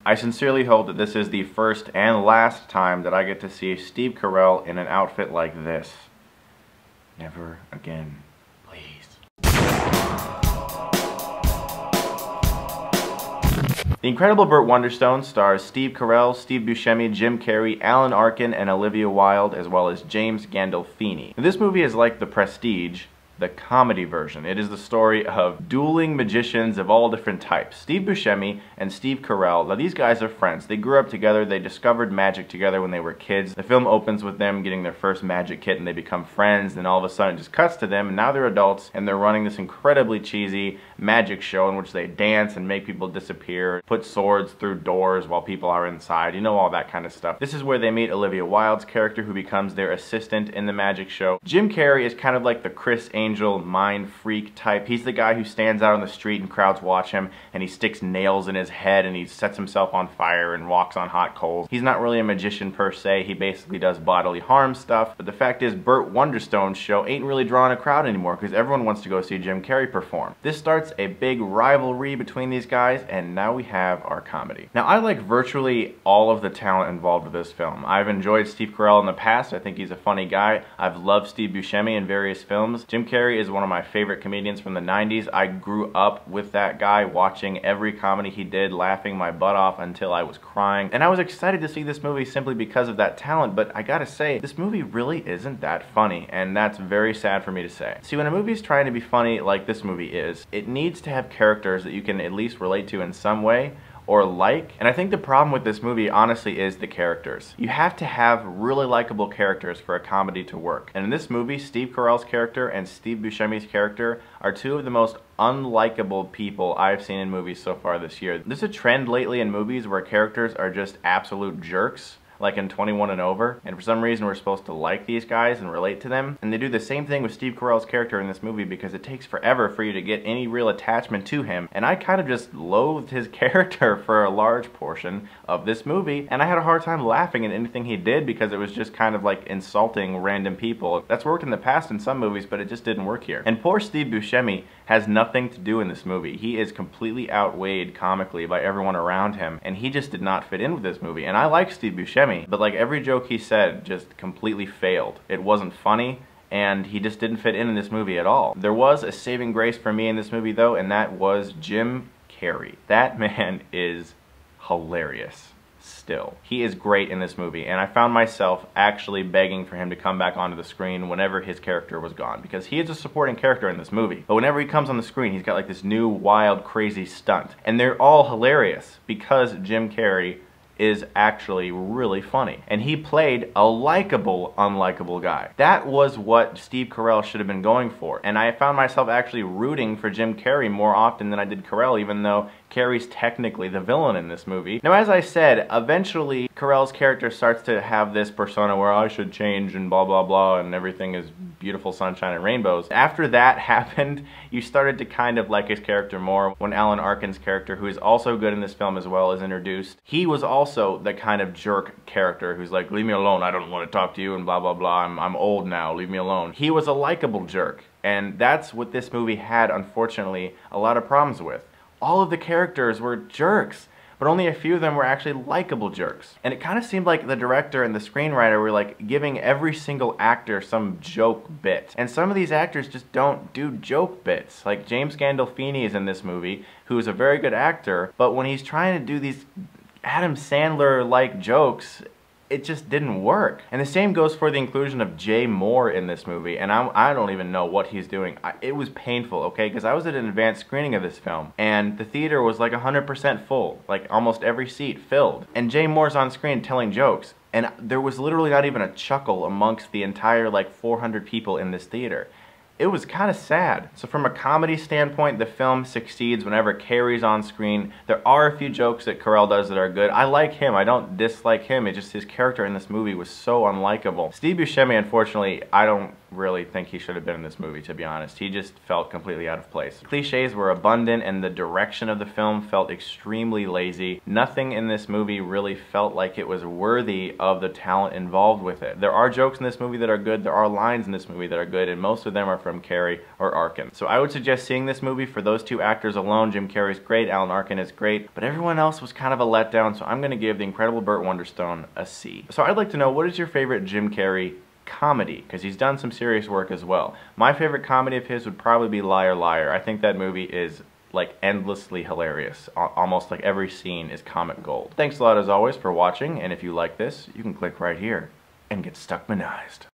I sincerely hope that this is the first and last time that I get to see Steve Carell in an outfit like this. Never again, please. The incredible Burt Wonderstone stars Steve Carell, Steve Buscemi, Jim Carrey, Alan Arkin, and Olivia Wilde, as well as James Gandolfini. This movie is like The Prestige, the comedy version. It is the story of dueling magicians of all different types. Steve Buscemi and Steve Carell, now these guys are friends. They grew up together, they discovered magic together when they were kids. The film opens with them getting their first magic kit and they become friends, and all of a sudden it just cuts to them and now they're adults and they're running this incredibly cheesy magic show in which they dance and make people disappear, put swords through doors while people are inside, you know, all that kind of stuff. This is where they meet Olivia Wilde's character, who becomes their assistant in the magic show. Jim Carrey is kind of like the Chris Angel mind freak type. He's the guy who stands out on the street and crowds watch him, and he sticks nails in his head and he sets himself on fire and walks on hot coals. He's not really a magician per se, he basically does bodily harm stuff, but the fact is Burt Wonderstone's show ain't really drawing a crowd anymore because everyone wants to go see Jim Carrey perform. This starts a big rivalry between these guys, and now we have our comedy. Now I like virtually all of the talent involved with this film. I've enjoyed Steve Carell in the past, I think he's a funny guy. I've loved Steve Buscemi in various films. Jim Carrey is one of my favorite comedians from the 90s. I grew up with that guy, watching every comedy he did, laughing my butt off until I was crying. And I was excited to see this movie simply because of that talent, but I gotta say, this movie really isn't that funny, and that's very sad for me to say. See, when a movie's trying to be funny like this movie is, it needs to have characters that you can at least relate to in some way, or like. And I think the problem with this movie honestly is the characters. You have to have really likable characters for a comedy to work. And in this movie, Steve Carell's character and Steve Buscemi's character are two of the most unlikable people I've seen in movies so far this year. There's a trend lately in movies where characters are just absolute jerks, like in 21 and Over, and for some reason we're supposed to like these guys and relate to them. And they do the same thing with Steve Carell's character in this movie because it takes forever for you to get any real attachment to him, and I kind of just loathed his character for a large portion of this movie, and I had a hard time laughing at anything he did because it was just kind of like insulting random people. That's worked in the past in some movies, but it just didn't work here. And poor Steve Buscemi has nothing to do in this movie. He is completely outweighed comically by everyone around him, and he just did not fit in with this movie. And I like Steve Buscemi, but like every joke he said just completely failed. It wasn't funny, and he just didn't fit in this movie at all. There was a saving grace for me in this movie though, and that was Jim Carrey. That man is hilarious. Still. He is great in this movie, and I found myself actually begging for him to come back onto the screen whenever his character was gone, because he is a supporting character in this movie. But whenever he comes on the screen, he's got like this new, wild, crazy stunt. And they're all hilarious because Jim Carrey is actually really funny. And he played a likable, unlikable guy. That was what Steve Carell should have been going for. And I found myself actually rooting for Jim Carrey more often than I did Carell, even though Carrey's technically the villain in this movie. Now, as I said, eventually Carell's character starts to have this persona where I should change and blah blah blah and everything is beautiful sunshine and rainbows. After that happened, you started to kind of like his character more when Alan Arkin's character, who is also good in this film as well, is introduced. He was also the kind of jerk character who's like, leave me alone, I don't want to talk to you and blah blah blah, I'm old now, leave me alone. He was a likable jerk, and that's what this movie had, unfortunately, a lot of problems with. All of the characters were jerks, but only a few of them were actually likable jerks. And it kind of seemed like the director and the screenwriter were like giving every single actor some joke bit. And some of these actors just don't do joke bits. Like James Gandolfini is in this movie, who is a very good actor, but when he's trying to do these Adam Sandler-like jokes, it just didn't work. And the same goes for the inclusion of Mohr in this movie, and I don't even know what he's doing. It was painful, okay, because I was at an advanced screening of this film, and the theater was like 100% full, like almost every seat filled. And Mohr's on screen telling jokes, and there was literally not even a chuckle amongst the entire like 400 people in this theater. It was kind of sad. So from a comedy standpoint, the film succeeds whenever Carrey's on screen. There are a few jokes that Carell does that are good. I like him. I don't dislike him. It's just his character in this movie was so unlikable. Steve Buscemi, unfortunately, I don't really think he should have been in this movie, to be honest. He just felt completely out of place. Cliches were abundant and the direction of the film felt extremely lazy. Nothing in this movie really felt like it was worthy of the talent involved with it. There are jokes in this movie that are good, there are lines in this movie that are good, and most of them are from Carrey or Arkin. So I would suggest seeing this movie for those two actors alone. Jim Carrey's great, Alan Arkin is great, but everyone else was kind of a letdown, so I'm going to give The Incredible Burt Wonderstone a C. So I'd like to know, what is your favorite Jim Carrey comedy? Because he's done some serious work as well. My favorite comedy of his would probably be Liar Liar. I think that movie is like endlessly hilarious. Almost like every scene is comic gold. Thanks a lot as always for watching, and if you like this, you can click right here and get Stuckmanized.